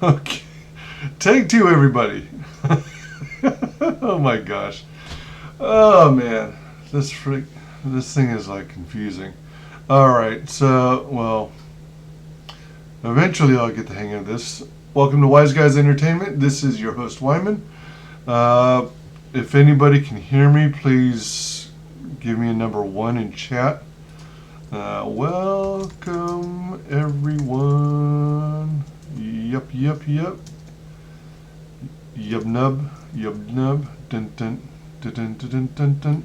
Okay. Take two, everybody. Oh my gosh. Oh man. This thing is like confusing. Alright, so, well, eventually I'll get the hang of this. Welcome to WyzGyz Entertainment. This is your host, Wyman. If anybody can hear me, please give me a number 1 in chat. Welcome, everyone. Yup. Yub nub. Dun dun dun dun dun dun dun dun.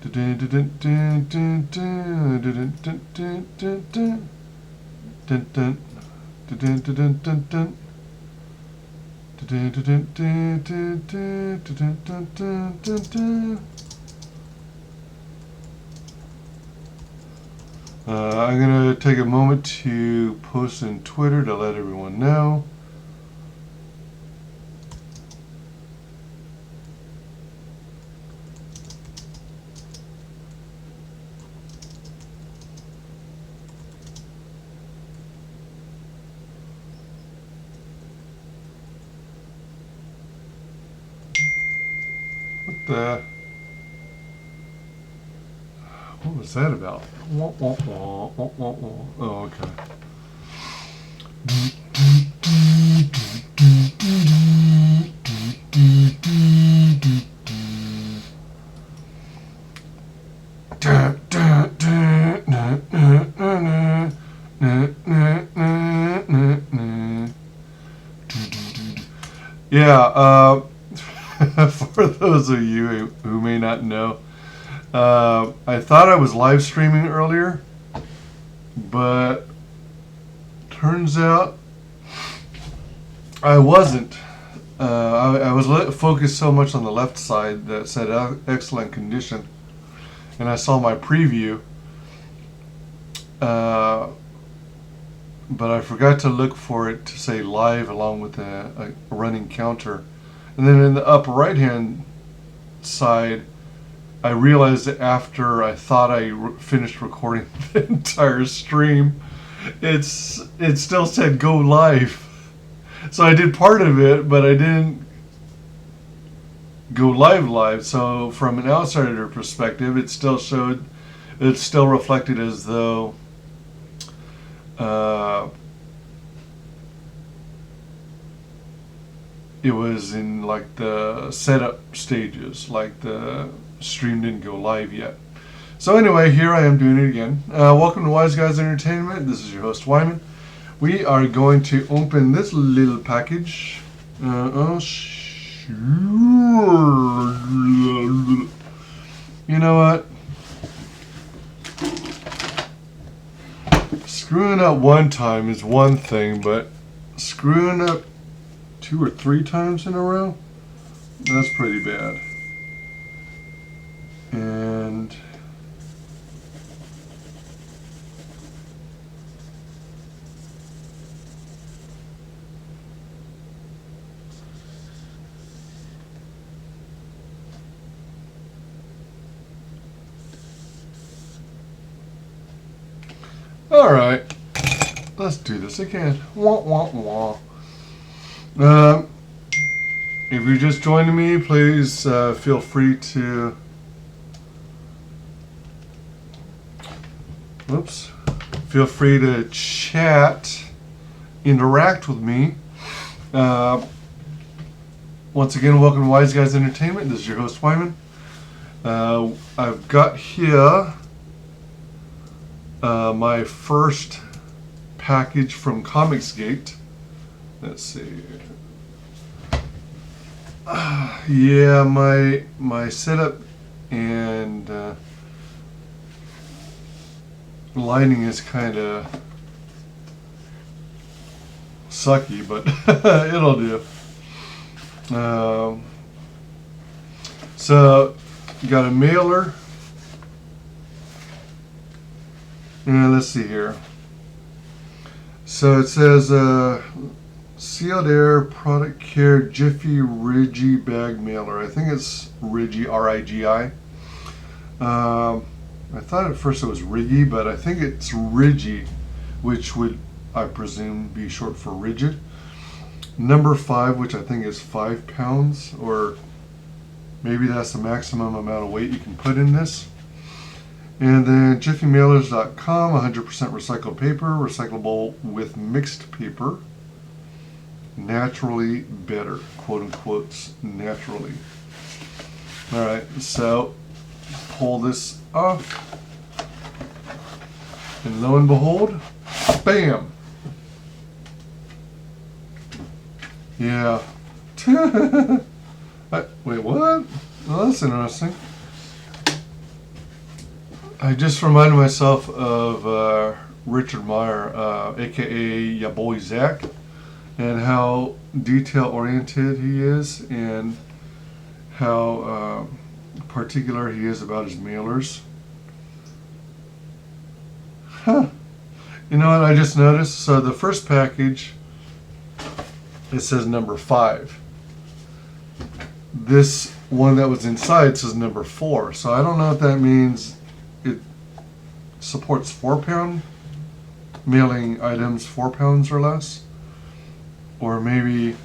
Dun dun dun dun dun dun dun dun dun dun dun dun dun dun dun dun. I'm going to take a moment to post on Twitter to let everyone know. What was that about? Oh, okay. Yeah, for those of you who may not know, I thought I was live streaming earlier, but turns out I wasn't. I was focused so much on the left side that said excellent condition, and I saw my preview, but I forgot to look for it to say live along with a running counter. And then in the upper right hand side, I realized that after I thought I finished recording the entire stream, it still said go live. So I did part of it, but I didn't go live. So from an outsider perspective, it still reflected as though it was in like the setup stages, like the stream didn't go live yet. So anyway, here I am doing it again. Welcome to WyzGyz Entertainment. This is your host, Wyman. We are going to open this little package. Sure. You know what? Screwing up one time is one thing, but screwing up 2 or 3 times in a row, that's pretty bad. And all right, let's do this again. Wah, wah, wah. If you're just joining me, please feel free to feel free to chat, interact with me. Once again, welcome to WyzGyz Entertainment. This is your host, Wyman. I've got here my first package from Comicsgate. Let's see. Yeah, my setup and lighting is kind of sucky, but it'll do. So, got a mailer. And let's see here. So it says Sealed Air Product Care Jiffy Rigi Bag Mailer. I think it's Rigi, R-I-G-I. I thought at first it was Riggy, but I think it's Rigi, which would, I presume, be short for rigid. number 5, which I think is 5 pounds, or maybe that's the maximum amount of weight you can put in this. And then jiffymailers.com, 100% recycled paper, recyclable with mixed paper, naturally better, quote unquote, naturally. All right, so pull this off, and lo and behold, bam. Yeah. Wait, what? Well, that's interesting. I just reminded myself of Richard Meyer, aka ya boy Zach, and how detail-oriented he is, and how particular he is about his mailers. Huh. You know what I just noticed? So the first package, it says number 5. This one that was inside says number 4. So I don't know if that means it supports 4-pound mailing items, 4 pounds or less, or maybe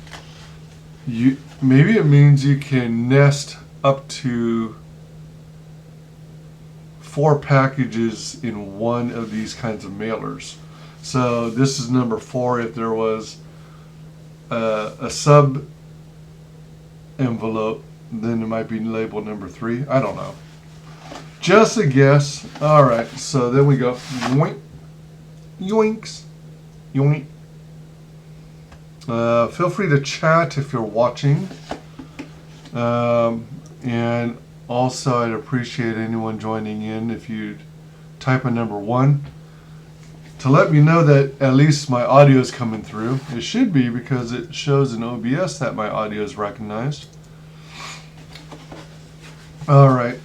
it means you can nest up to 4 packages in one of these kinds of mailers. So this is number 4. If there was a sub envelope, then it might be labeled number 3. I don't know. Just a guess. All right, so then we go yoink, yoinks, yoink. Feel free to chat if you're watching, and also I'd appreciate anyone joining in if you'd type a number 1 to let me know that at least my audio is coming through. It should be, because it shows in OBS that my audio is recognized. All right.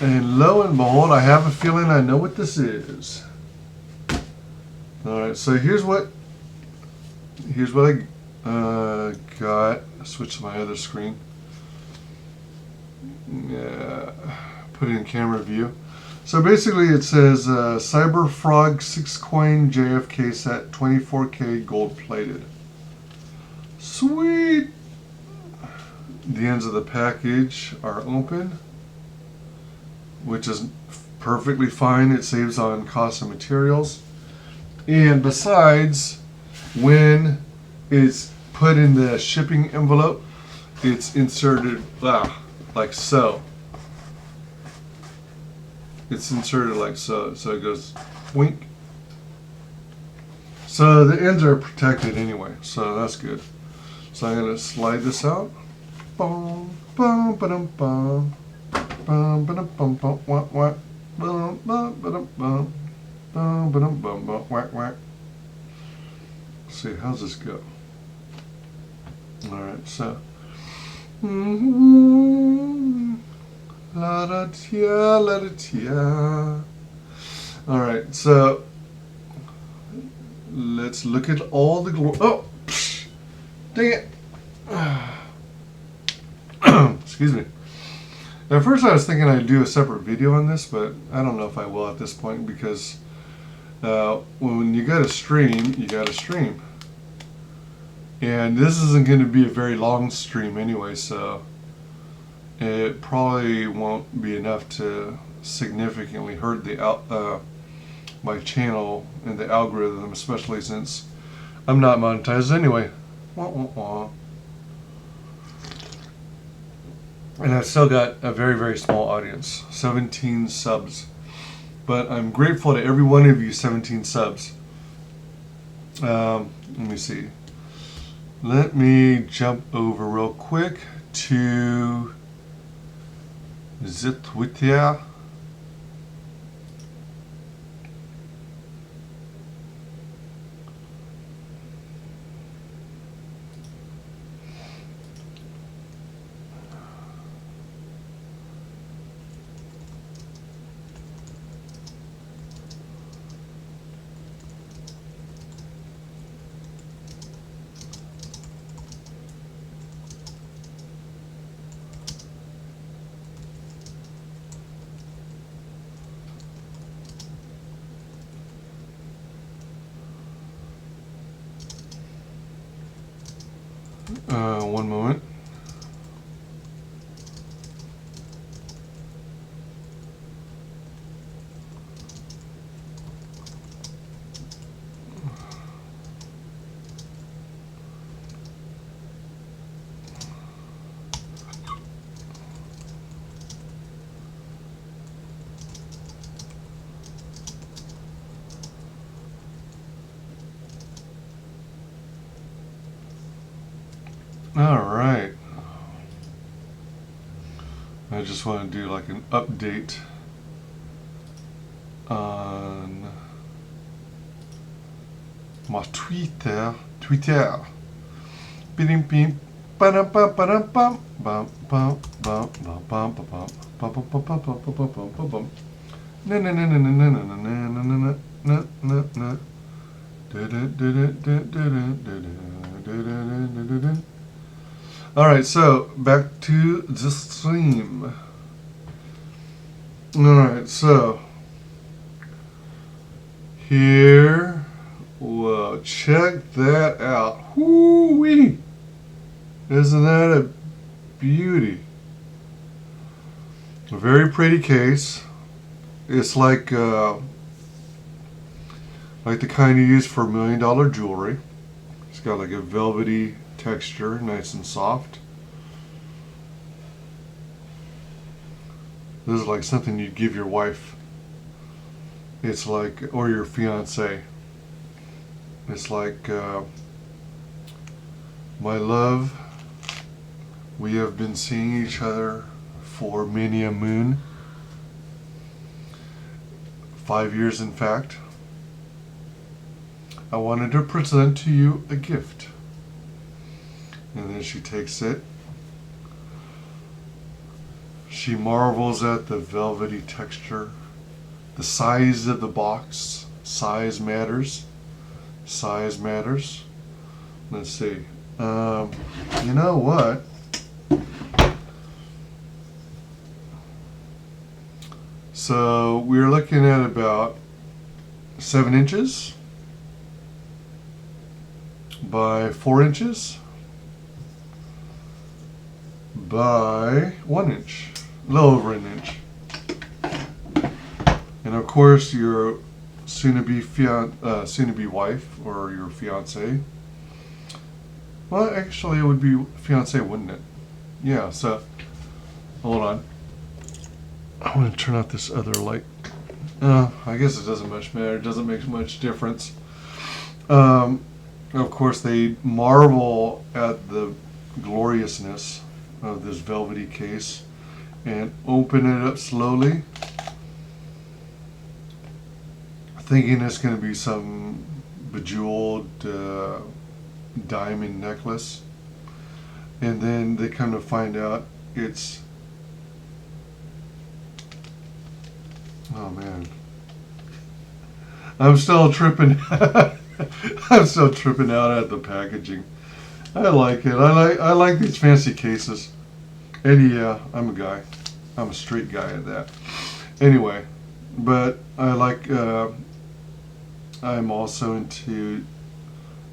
And lo and behold, I have a feeling I know what this is. All right, so here's what I got. Switch to my other screen. Yeah, put it in camera view. So basically it says CYBERFROG 6-coin JFK set, 24K gold plated. Sweet! The ends of the package are open, which is perfectly fine. It saves on cost of materials. And besides, when it's put in the shipping envelope, it's inserted like so. It's inserted like so. So it goes wink. So the ends are protected anyway, so that's good. So I'm going to slide this out. Boom, boom, ba-dum, bum. Bum, ba-dum, bum, bum, whack, whack. Bum, bum, ba-dum, bum. Bum, ba-dum, bum, bum, whack, whack. Let's see, how's this go? Alright, so. La da tia, la da tia. Alright, so. Let's look at all the glory. Oh! Psh, dang it! Excuse me. At first I was thinking I'd do a separate video on this, but I don't know if I will at this point, because when you gotta stream, you gotta stream. And this isn't going to be a very long stream anyway, so it probably won't be enough to significantly hurt the my channel and the algorithm, especially since I'm not monetized anyway. Wah, wah, wah. And I've still got a very, very small audience, 17 subs. But I'm grateful to every one of you 17 subs. Let me see. Let me jump over real quick to the Twitter. One moment. All right. I just want to do like an update on my Twitter. Bing bing. Ba-dum bum ba-dum bum bum bum bum bum bum bum bum bum bum bum bum bum bum bum bum bum. Na na na na na na na na na na na na. All right, so back to the stream. All right, so here, well, check that out. Whoo-wee! Isn't that a beauty? A very pretty case. It's like the kind you use for $1 million jewelry. It's got like a velvety texture, nice and soft. This is like something you'd give your wife. It's like, or your fiance. It's like, my love, we have been seeing each other for many a moon. 5 years, in fact. I wanted to present to you a gift. And then she takes it. She marvels at the velvety texture, the size of the box. Size matters. Size matters. Let's see. You know what? So we're looking at about 7 inches by 4 inches by 1 inch, a little over an inch. And of course, your soon-to-be wife or your fiance. Well, actually, it would be fiance, wouldn't it? Yeah. So, hold on. I want to turn off this other light. I guess it doesn't much matter. It doesn't make much difference. Of course, they marvel at the gloriousness of this velvety case and open it up slowly, thinking it's going to be some bejeweled diamond necklace. And then they come to find out it's, oh man, I'm still tripping. I'm still tripping out at the packaging. I like it. I like these fancy cases. And yeah, I'm a guy. I'm a straight guy at that. Anyway, but I like. I'm also into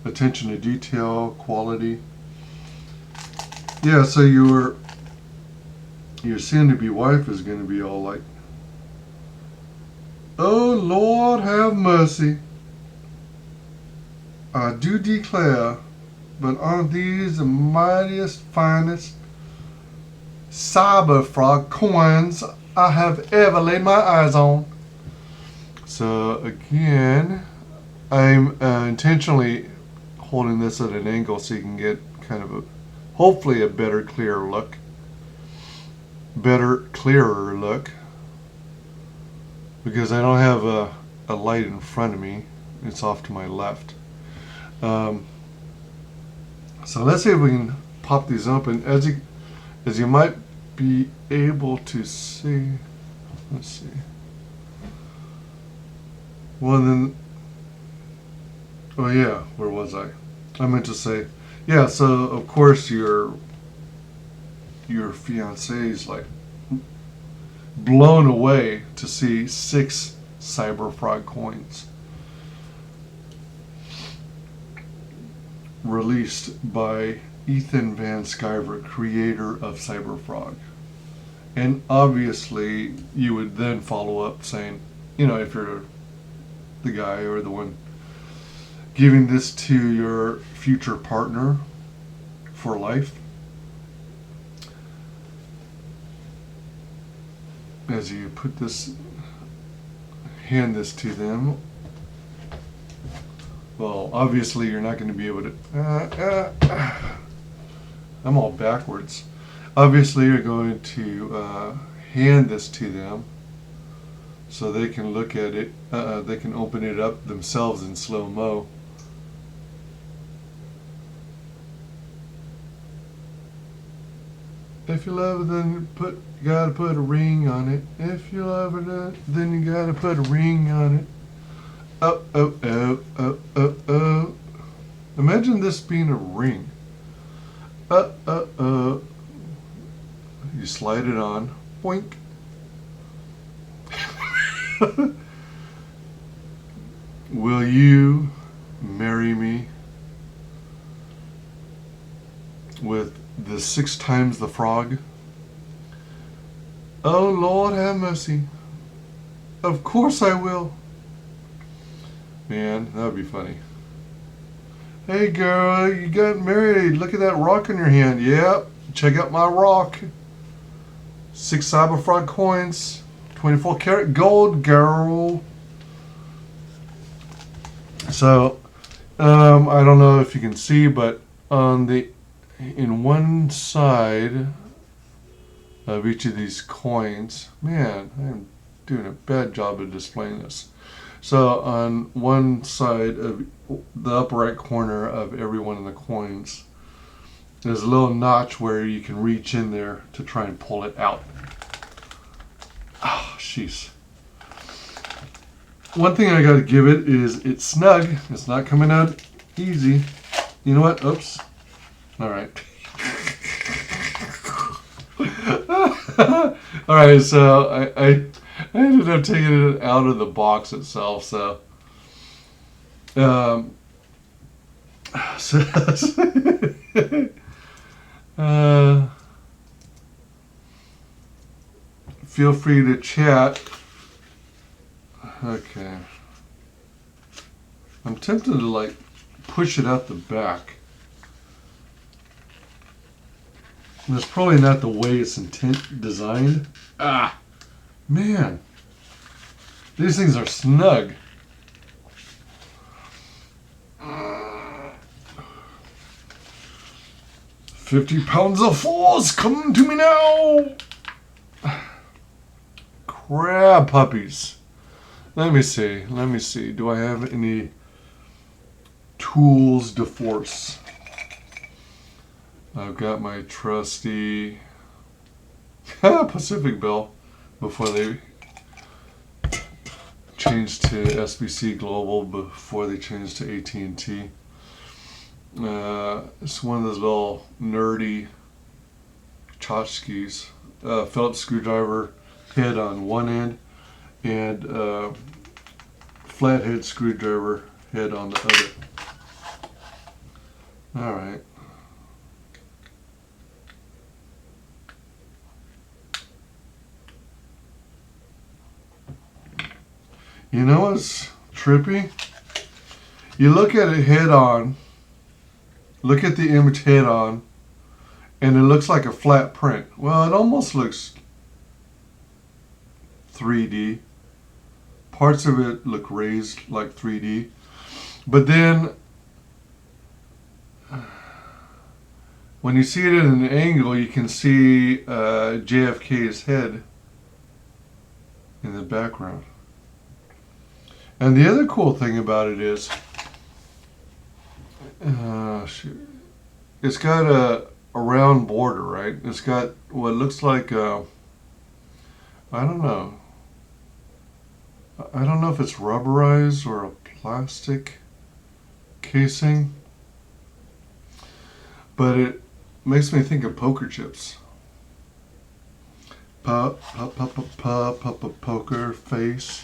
attention to detail, quality. Yeah. So your soon-to-be wife is going to be all like, "Oh Lord, have mercy. I do declare, but aren't these the mightiest, finest CYBERFROG coins I have ever laid my eyes on?" So again, I'm intentionally holding this at an angle so you can get kind of hopefully a better, clearer look. Clearer look. Because I don't have a light in front of me. It's off to my left. So let's see if we can pop these open. As you might be able to see, let's see. Well then, oh yeah, where was I? I meant to say, yeah. So of course your fiance is like blown away to see 6 CYBERFROG coins released by Ethan Van Sciver, creator of CyberFrog. And obviously, you would then follow up saying, you know, if you're the guy or the one giving this to your future partner for life, as you put this, hand this to them, well, obviously you're not going to be able to, I'm all backwards. Obviously you're going to hand this to them so they can look at it, they can open it up themselves in slow-mo. If you love it, then you gotta put a ring on it. If you love it, then you gotta put a ring on it. Oh, oh, oh, oh, oh, oh. Imagine this being a ring. You slide it on. Boink. Will you marry me with the 6 times the frog? Oh, Lord have mercy. Of course I will. Man, that would be funny. Hey girl, you got married. Look at that rock in your hand. Yep, check out my rock. 6 CyberFrog coins. 24 karat gold, girl. So, I don't know if you can see, but in one side of each of these coins, man, I'm doing a bad job of displaying this. So on one side of the upper right corner of every one of the coins, there's a little notch where you can reach in there to try and pull it out. Oh, jeez. One thing I gotta give it is it's snug. It's not coming out easy. You know what? Oops. Alright. Alright, so I ended up taking it out of the box itself, so feel free to chat. Okay. I'm tempted to like push it out the back. That's probably not the way it's designed. Ah, man. These things are snug. £50 of force, come to me now. Crab puppies. Let me see. Do I have any tools de force? I've got my trusty Pacific Bell before they changed to SBC Global, before they changed to AT&T. It's one of those little nerdy tchotchkes. Phillips screwdriver head on one end and flathead screwdriver head on the other. Alright. You know what's trippy? You look at it head on, look at the image head on, and it looks like a flat print. Well, it almost looks 3D. Parts of it look raised like 3D. But then, when you see it at an angle, you can see JFK's head in the background. And the other cool thing about it is, it's got a round border, right? It's got what looks like I don't know if it's rubberized or a plastic casing, but it makes me think of poker chips. Poker face.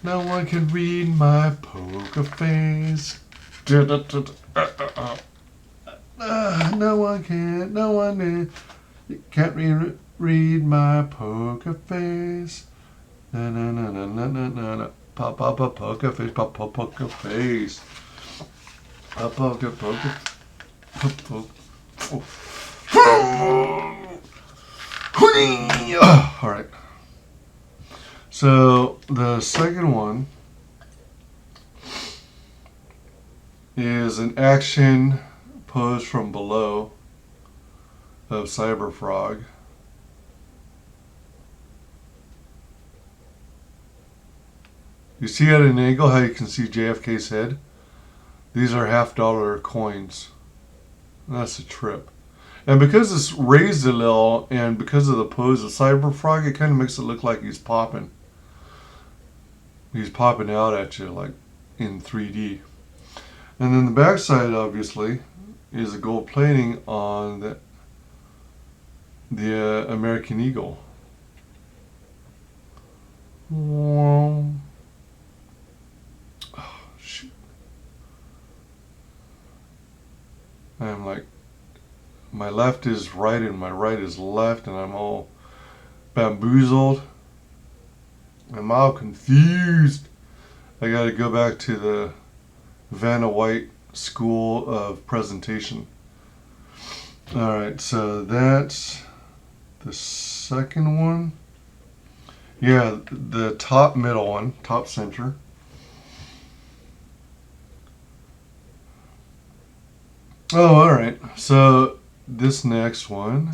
No one can read my poker face. No one can, no one can't read my poker face. Na na na na na na na na. Pop poker face, pop poker face. Pop poker poker. All right. So the second one is an action pose from below of CYBERFROG. You see at an angle how you can see JFK's head? These are $50 coins. That's a trip. And because it's raised a little and because of the pose of CYBERFROG, it kind of makes it look like he's popping. He's popping out at you like in 3D. And then the back side, obviously, is a gold plating on the American Eagle. Oh, shoot. I'm like, my left is right and my right is left, and I'm all bamboozled. I'm all confused. I gotta go back to the F.A.M.I.L.Y school of presentation. Alright, so that's the second one. Yeah, the top middle one, top center. Oh, alright. So this next one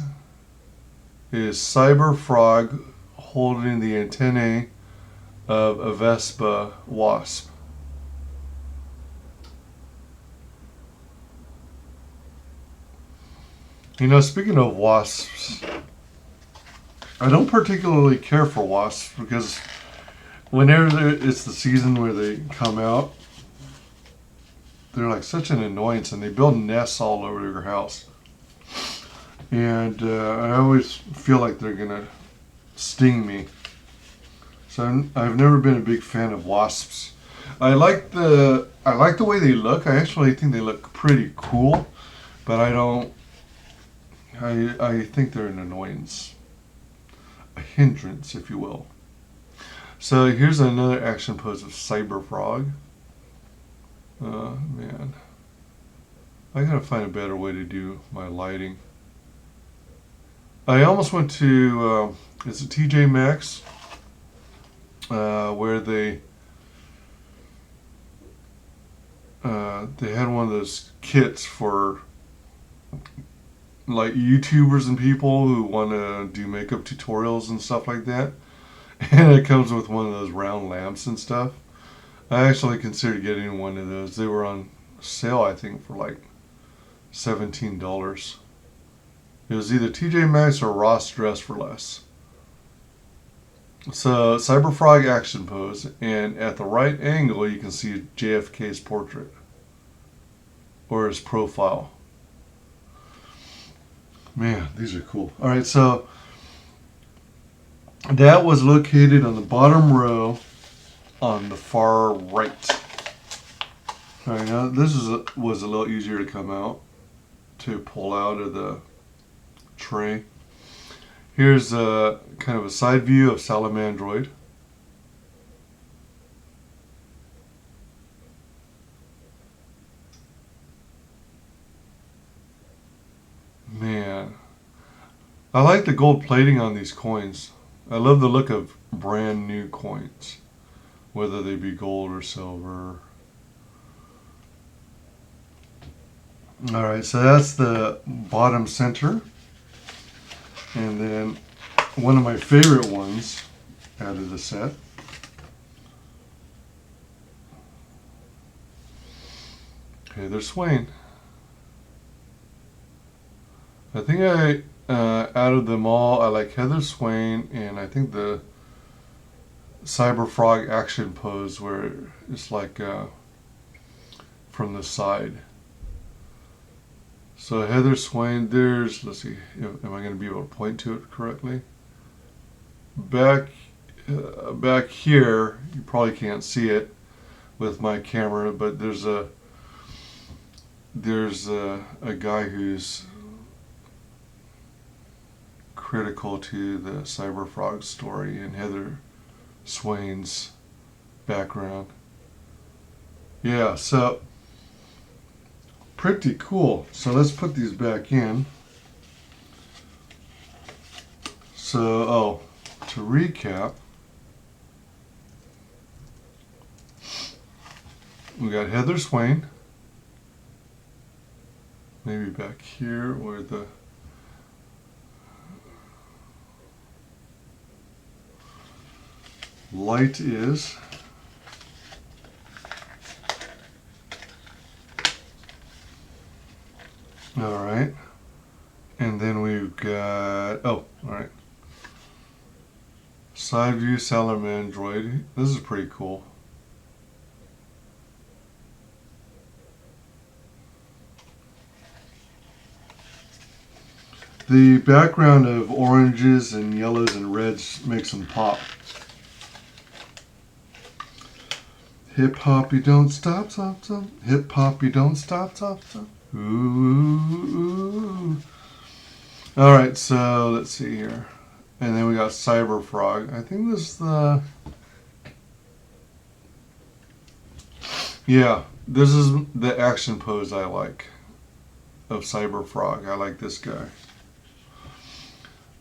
is CYBERFROG holding the antennae of a Vespa wasp. You know, speaking of wasps, I don't particularly care for wasps because whenever it's the season where they come out, they're like such an annoyance, and they build nests all over your house. And I always feel like they're gonna sting me. So I've never been a big fan of wasps. I like the way they look. I actually think they look pretty cool, but I think they're an annoyance, a hindrance, if you will. So here's another action pose of CYBERFROG. Man, I gotta find a better way to do my lighting. I almost went to it's a TJ Maxx where they had one of those kits for like YouTubers and people who want to do makeup tutorials and stuff like that, and it comes with one of those round lamps and stuff. I actually considered getting one of those. They were on sale, I think, for like $17. It was either TJ Maxx or Ross Dress for Less. So CYBERFROG action pose, and at the right angle you can see JFK's portrait or his profile. Man, these are cool. All right, so that was located on the bottom row on the far right. All right, now this was a little easier to come out, to pull out of the tray. Here's a kind of a side view of Salamandroid. Man, I like the gold plating on these coins. I love the look of brand new coins, whether they be gold or silver. Alright, so that's the bottom center. And then one of my favorite ones out of the set. Okay, they're swaying. I think out of them all, I like Heather Swain, and I think the CYBERFROG action pose where it's like from the side. So Heather Swain, let's see, am I going to be able to point to it correctly? Back here, you probably can't see it with my camera, but there's a there's a guy who's critical to the CYBERFROG story and Heather Swain's background. Yeah, so pretty cool. So let's put these back in. So, to recap, we got Heather Swain, maybe back here where the light is. All right. And then we've got, all right. Side view salamander. This is pretty cool. The background of oranges and yellows and reds makes them pop. Hip hop, you don't stop, stop, stop. Hip hop, you don't stop, stop, stop. Ooh, ooh. All right, so let's see here. And then we got CYBERFROG. I think this is the... Yeah, this is the action pose I like of CYBERFROG. I like this guy.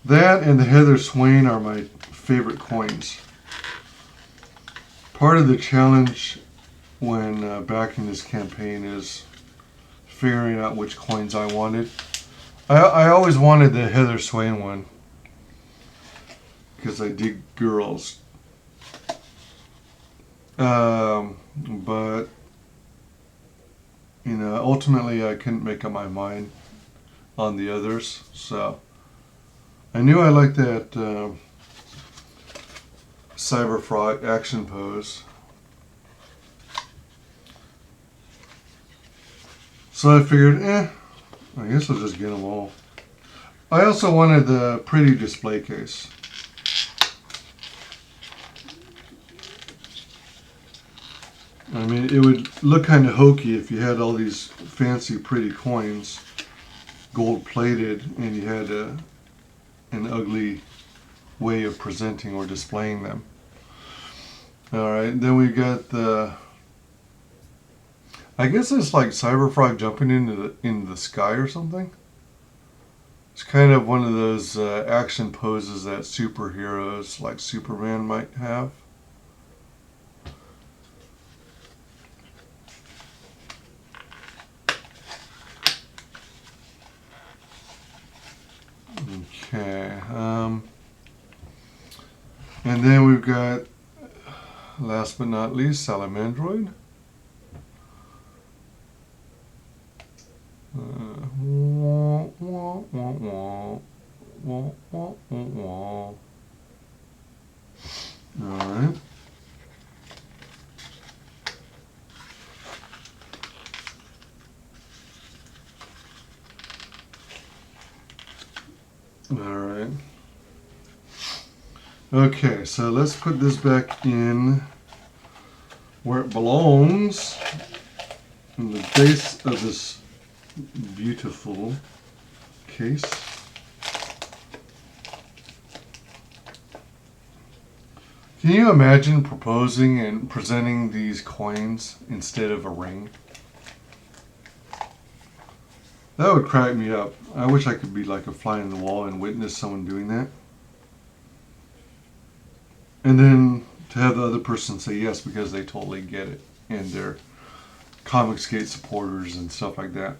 That and the Heather Swain are my favorite coins. Part of the challenge when backing this campaign is figuring out which coins I wanted. I always wanted the Heather Swain one because I dig girls. But, you know, ultimately I couldn't make up my mind on the others. So I knew I liked that CYBERFROG action pose. So I figured, I guess I'll just get them all. I also wanted the pretty display case. I mean, it would look kind of hokey if you had all these fancy pretty coins, gold plated, and you had an ugly way of presenting or displaying them. Alright, then we got the... I guess it's like CYBERFROG jumping into the sky or something. It's kind of one of those action poses that superheroes like Superman might have. Okay. And then we've got, last but not least, Salamandroid. Alright. Alright. Okay, so let's put this back in where it belongs, in the base of this beautiful case. Can you imagine proposing and presenting these coins instead of a ring? That would crack me up. I wish I could be like a fly in the wall and witness someone doing that. And then to have the other person say yes because they totally get it and they're Comicsgate supporters and stuff like that.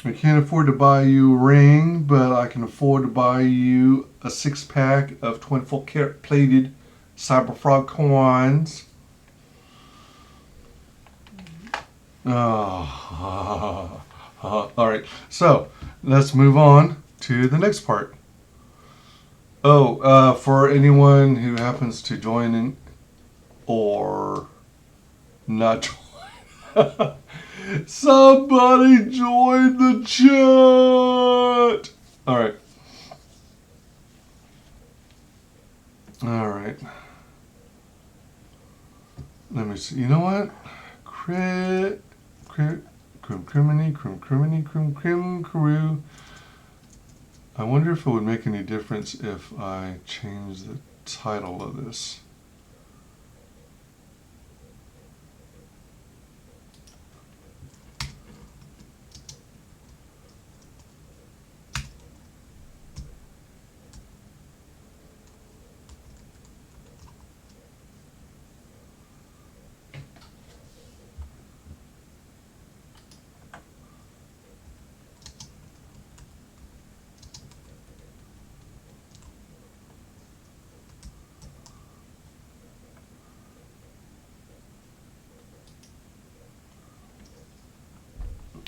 I can't afford to buy you a ring, but I can afford to buy you a 6-pack of 24 karat plated CYBERFROG coins. Oh. Alright, so let's move on to the next part. For anyone who happens to join in or not join, somebody join the chat! Alright. Alright. Let me see. You know what? Crit. crew. I wonder if it would make any difference if I change the title of this.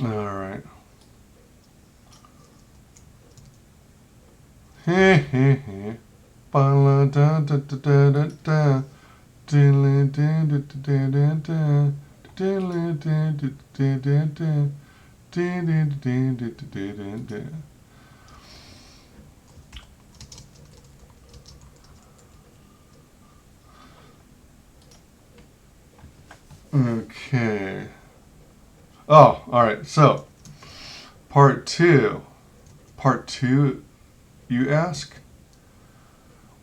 All right. Hey, hey, hey. Ba da da da da da da. Diddly da da da da da. Diddly da da da da da. Diddly da da da da da. Okay. Oh, all right. So, part two. Part two, you ask?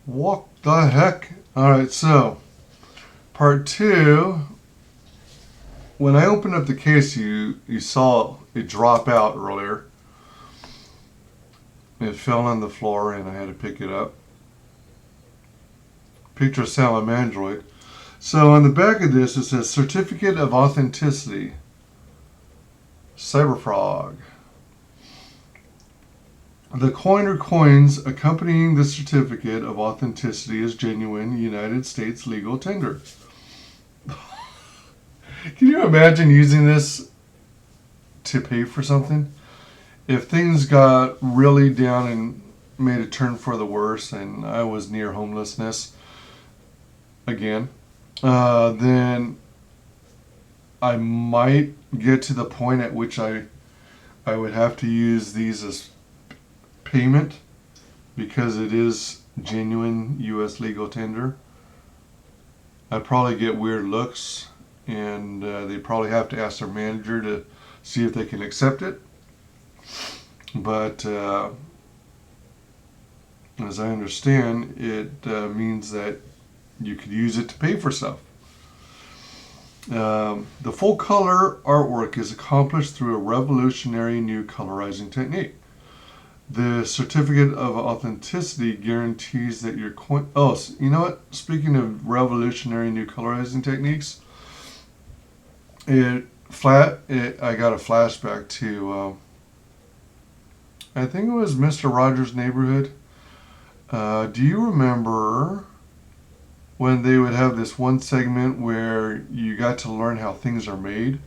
What the heck? All right. So, part two. When I opened up the case, you saw it drop out earlier. It fell on the floor, and I had to pick it up. Picture of sound of Android. So on the back of this, it says Certificate of Authenticity. CYBERFROG. The coin or coins accompanying the certificate of authenticity is genuine United States legal tender. Can you imagine using this to pay for something? If things got really down and made a turn for the worse and I was near homelessness again, then I might get to the point at which I would have to use these as payment because it is genuine U.S. legal tender. I'd probably get weird looks, and they probably have to ask their manager to see if they can accept it. But as I understand, it means that you could use it to pay for stuff. The full color artwork is accomplished through a revolutionary new colorizing technique. The certificate of authenticity guarantees that your coin... Oh, you know what? Speaking of revolutionary new colorizing techniques, I got a flashback to, I think it was Mr. Rogers' Neighborhood. Do you remember when they would have this one segment where you got to learn how things are made?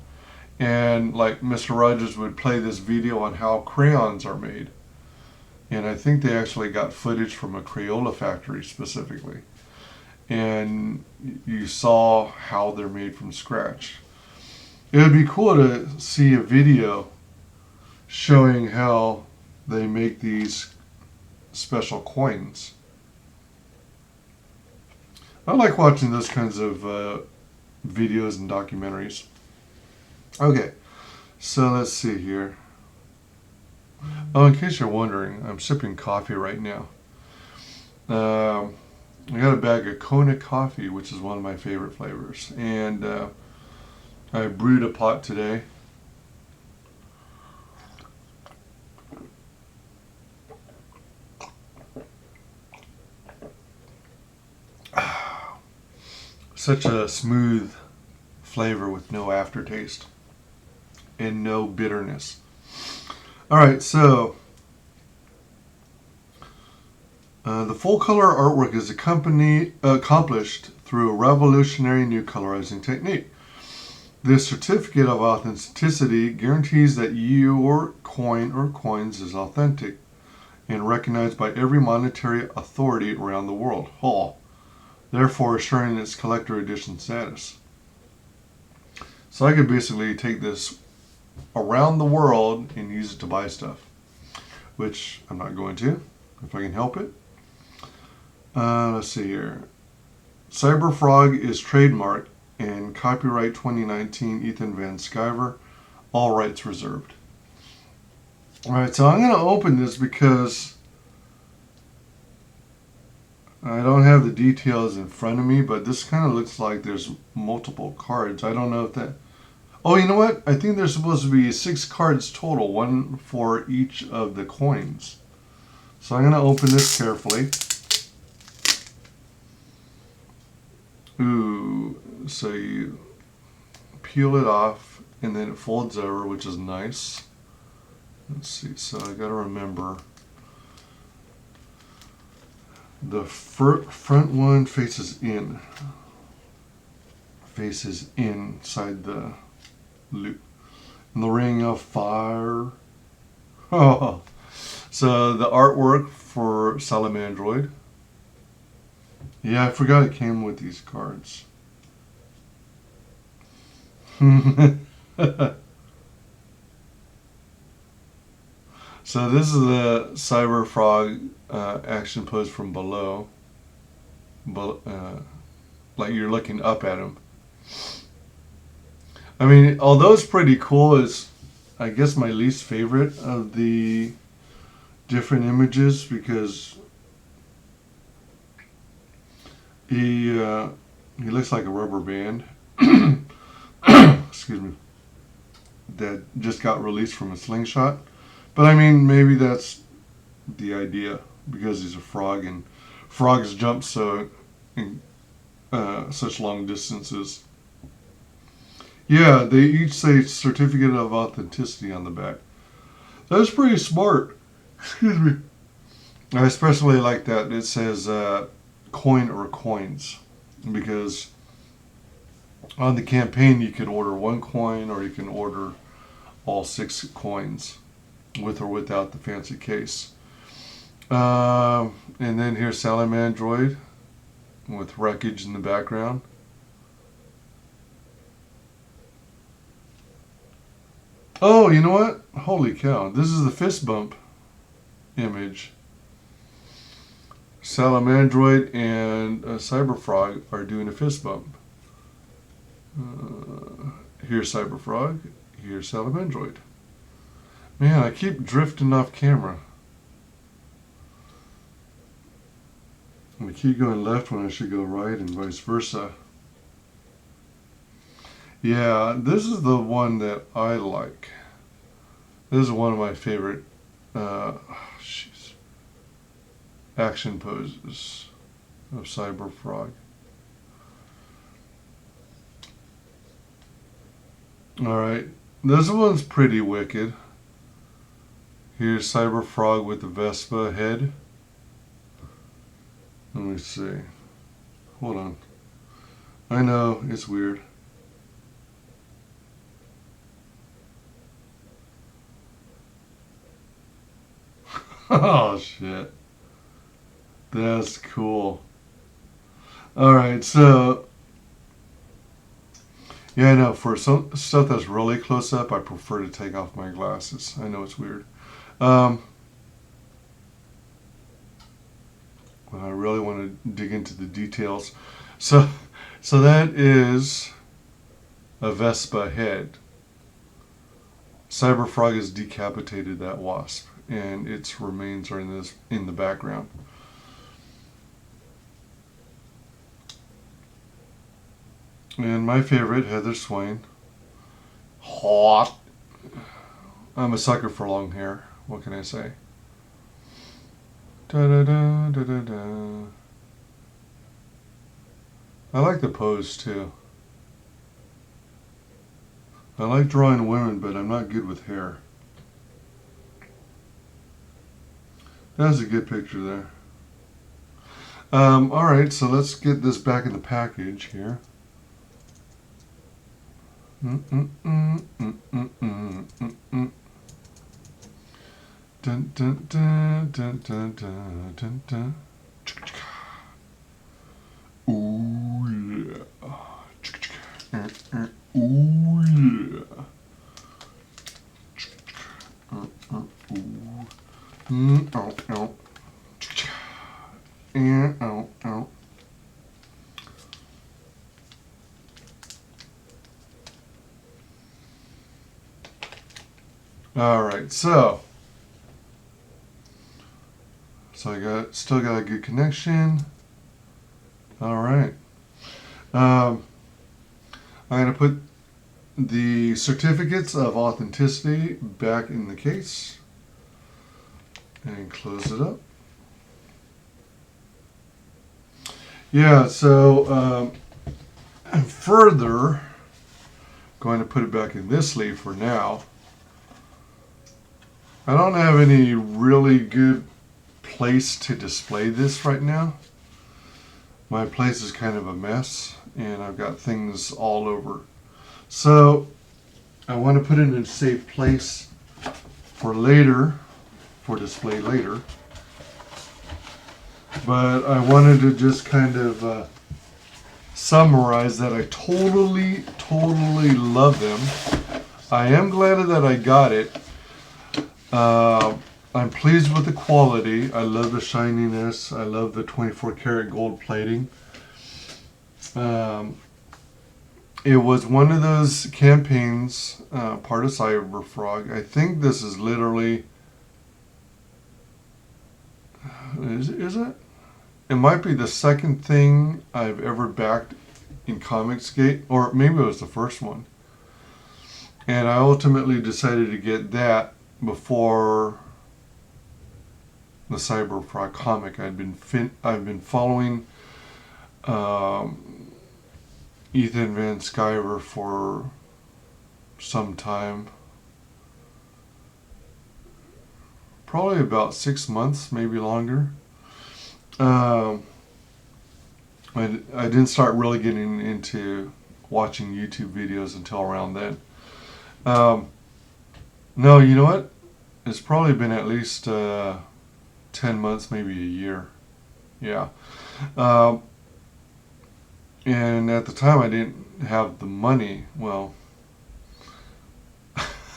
And like Mr. Rogers would play this video on how crayons are made. And I think they actually got footage from a Crayola factory specifically. And you saw how they're made from scratch. It would be cool to see a video showing how they make these special coins. I like watching those kinds of videos and documentaries. Okay, so let's see here. Oh, in case you're wondering, I'm sipping coffee right now. I got a bag of Kona coffee, which is one of my favorite flavors. And I brewed a pot today. Such a smooth flavor with no aftertaste and no bitterness. All right, so the full color artwork is accomplished through a revolutionary new colorizing technique. This certificate of authenticity guarantees that your coin or coins is authentic and recognized by every monetary authority around the world, therefore assuring its collector edition status. So I could basically take this around the world and use it to buy stuff, which I'm not going to, if I can help it. Let's see here. CYBERFROG is trademarked and copyright 2019 Ethan Van Sciver, All rights reserved. Alright, so I'm going to open this because I don't have the details in front of me, but this kind of looks like there's multiple cards. I don't know if that... Oh, you know what? I think there's supposed to be 6 cards total, one for each of the coins. So I'm going to open this carefully. Ooh, so you peel it off and then it folds over, which is nice. Let's see, so I got to remember. The front one faces in. Faces inside the loop. And the Ring of Fire. Oh. So the artwork for Salamandroid. Yeah, I forgot it came with these cards. So this is the CYBERFROG action pose from below. Like you're looking up at him. I mean, although it's pretty cool, it's, I guess, my least favorite of the different images because he looks like a rubber band. Excuse me. That just got released from a slingshot. But I mean, maybe that's the idea because he's a frog and frogs jump such long distances. Yeah, they each say certificate of authenticity on the back. That's pretty smart. Excuse me. I especially like that it says coin or coins because on the campaign you could order 1 coin or you can order all 6 coins with or without the fancy case. And then here's Salamandroid with wreckage in the background. Oh, you know what? Holy cow. This is the fist bump image. Salamandroid and CYBERFROG are doing a fist bump. Here's CYBERFROG. Here's Salamandroid. Man, I keep drifting off camera. I keep going left when I should go right and vice versa. Yeah, this is the one that I like. This is one of my favorite action poses of CYBERFROG. Alright, this one's pretty wicked. Here's CYBERFROG with the Vespa head. Let me see. Hold on. I know, it's weird. Oh, shit. That's cool. Alright, so... Yeah, I know, for some stuff that's really close up, I prefer to take off my glasses. I know it's weird. When I really want to dig into the details. So that is a Vespa head. CYBERFROG has decapitated that wasp, and its remains are in the background. And my favorite, Heather Swain. Hot. I'm a sucker for long hair. What can I say? Da da da da da da. I like the pose too. I like drawing women, but I'm not good with hair. That's a good picture there. Alright, so let's get this back in the package here. Dun, dun, dun, dun, dun, dun, dun, dun. Ooh yeah. Ooh yeah. Ow, ow. Ow, ow. All right, so I still got a good connection. All right. I'm going to put the certificates of authenticity back in the case and close it up. Yeah, so further, going to put it back in this sleeve for now. I don't have any really good place to display this right now. My place is kind of a mess and I've got things all over. So I want to put it in a safe place for later, for display later. But I wanted to just kind of summarize that I totally love them. I am glad that I got it. I'm pleased with the quality. I love the shininess. I love the 24 karat gold plating. It was one of those campaigns, part of CYBERFROG. I think this is literally, is it? It might be the second thing I've ever backed in Comicsgate, or maybe it was the first one. And I ultimately decided to get that before the CYBERFROG comic. I've been following Ethan Van Sciver for some time, probably about 6 months, maybe longer. I didn't start really getting into watching YouTube videos until around then. No, you know what? It's probably been at least 10 months, maybe a year. Yeah. And at the time I didn't have the money. Well,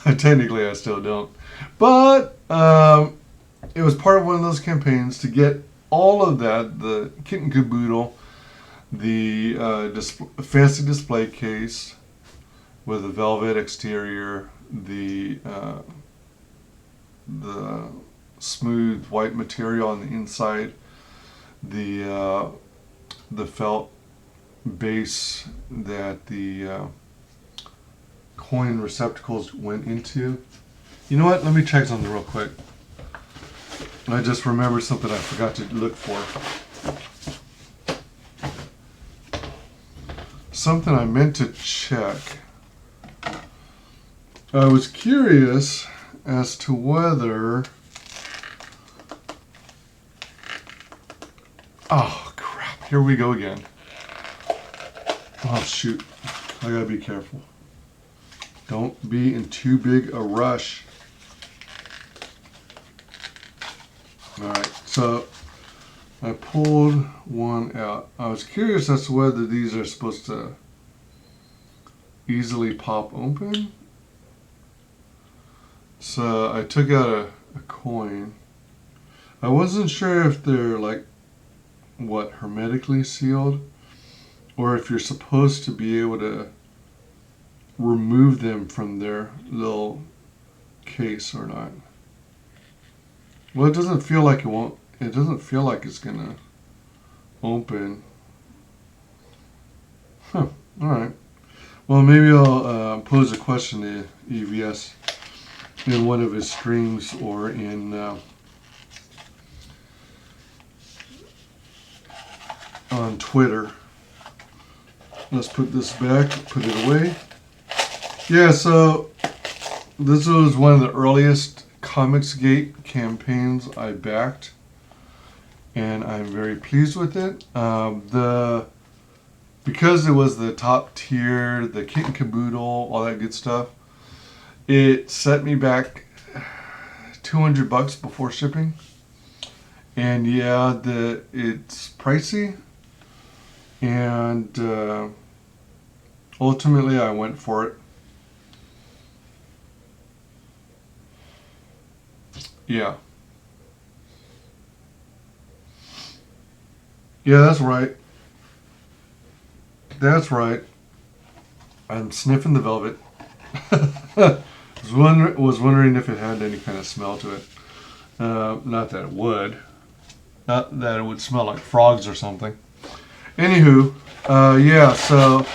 technically I still don't. But it was part of one of those campaigns to get all of that, the kit and caboodle, the fancy display case with a velvet exterior, the smooth white material on the inside, the felt base that the coin receptacles went into. You know what? Let me check something real quick. I just remembered something I forgot to look for. Something I meant to check. I was curious as to whether... Oh, crap. Here we go again. Oh, shoot. I gotta be careful. Don't be in too big a rush. Alright, so I pulled one out. I was curious as to whether these are supposed to easily pop open. So I took out a coin. I wasn't sure if they're like, what, hermetically sealed? Or if you're supposed to be able to remove them from their little case or not. Well, it doesn't feel like it won't. It doesn't feel like it's gonna open. Huh. All right. Well, maybe I'll pose a question to EVS in one of his streams or in on Twitter. Let's put this back. Put it away. Yeah. So this was one of the earliest Comicsgate campaigns I backed, and I'm very pleased with it. Because it was the top tier, the kit and caboodle, all that good stuff, it set me back $200 before shipping. And yeah, it's pricey, and ultimately I went for it. Yeah. Yeah, that's right. That's right. I'm sniffing the velvet. That's was wondering if it had any kind of smell to it. Not that it would. Not that it would smell like frogs or something. Anywho, yeah, so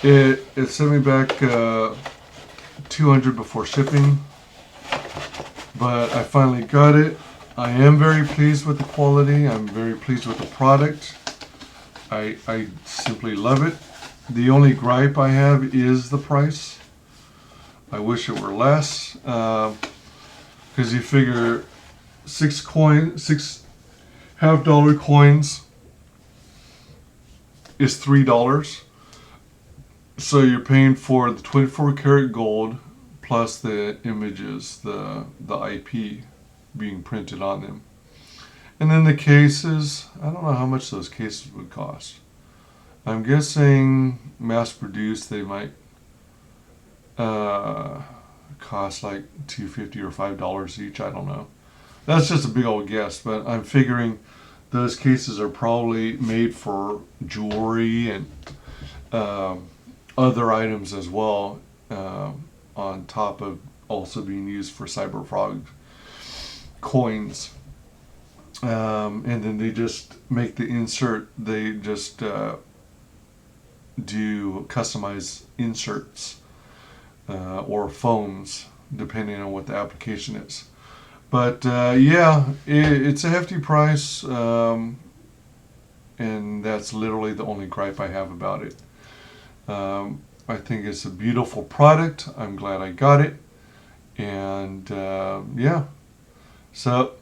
it sent me back $200 before shipping, but I finally got it. I am very pleased with the quality. I'm very pleased with the product. I simply love it. The only gripe I have is the price. I wish it were less, because you figure six half-dollar coins is $3. So you're paying for the 24 karat gold plus the images, the IP being printed on them. And then the cases, I don't know how much those cases would cost. I'm guessing mass-produced they might cost like $2.50 or $5 each. I don't know. That's just a big old guess, but I'm figuring those cases are probably made for jewelry and other items as well, on top of also being used for CYBERFROG coins. And then they just make the insert, they just do customized inserts or foams depending on what the application is. But yeah, it's a hefty price, and that's literally the only gripe I have about it. I think it's a beautiful product. I'm glad I got it. And yeah, so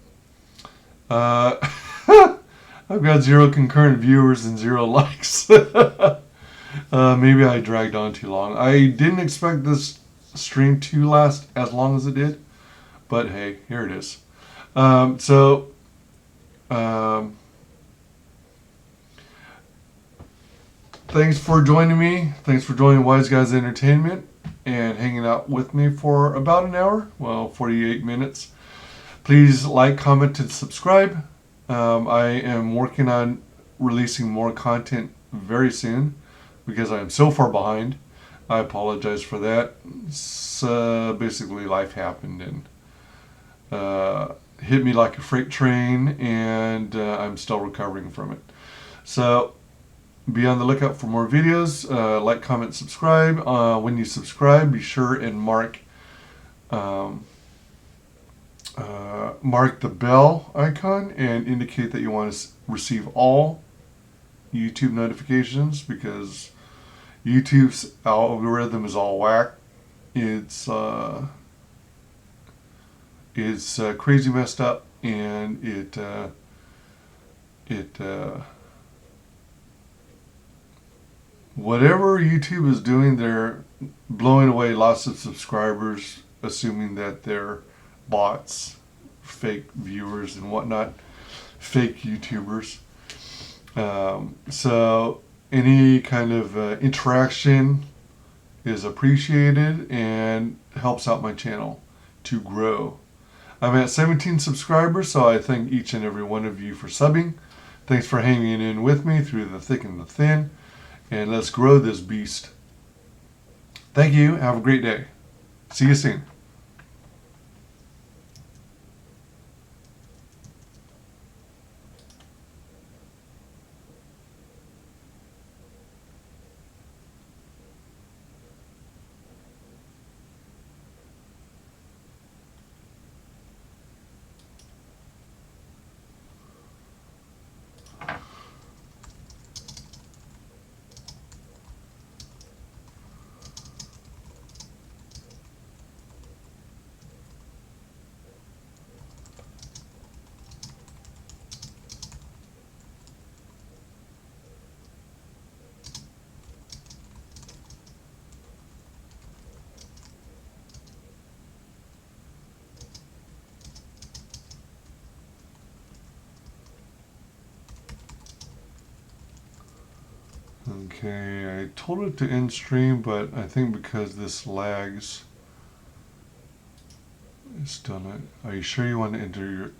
I've got 0 concurrent viewers and 0 likes. Maybe I dragged on too long. I didn't expect this stream to last as long as it did, but hey, here it is. Thanks for joining me. Thanks for joining WyzGyz Entertainment and hanging out with me for about an hour. Well, 48 minutes. Please like, comment, and subscribe. I am working on releasing more content very soon because I am so far behind. I apologize for that. Basically, life happened and hit me like a freight train, and I'm still recovering from it. So be on the lookout for more videos. Like, comment, subscribe. When you subscribe, be sure and mark the bell icon and indicate that you want to receive all YouTube notifications, because YouTube's algorithm is all whack. It's crazy messed up, and whatever YouTube is doing, they're blowing away lots of subscribers, assuming that they're bots, fake viewers and whatnot, fake YouTubers. So any kind of interaction is appreciated and helps out my channel to grow. I'm at 17 subscribers, so I thank each and every one of you for subbing. Thanks for hanging in with me through the thick and the thin, and let's grow this beast. Thank you. Have a great day. See you soon. Okay, I told it to end stream, but I think because this lags, it's still not. Are you sure you want to enter your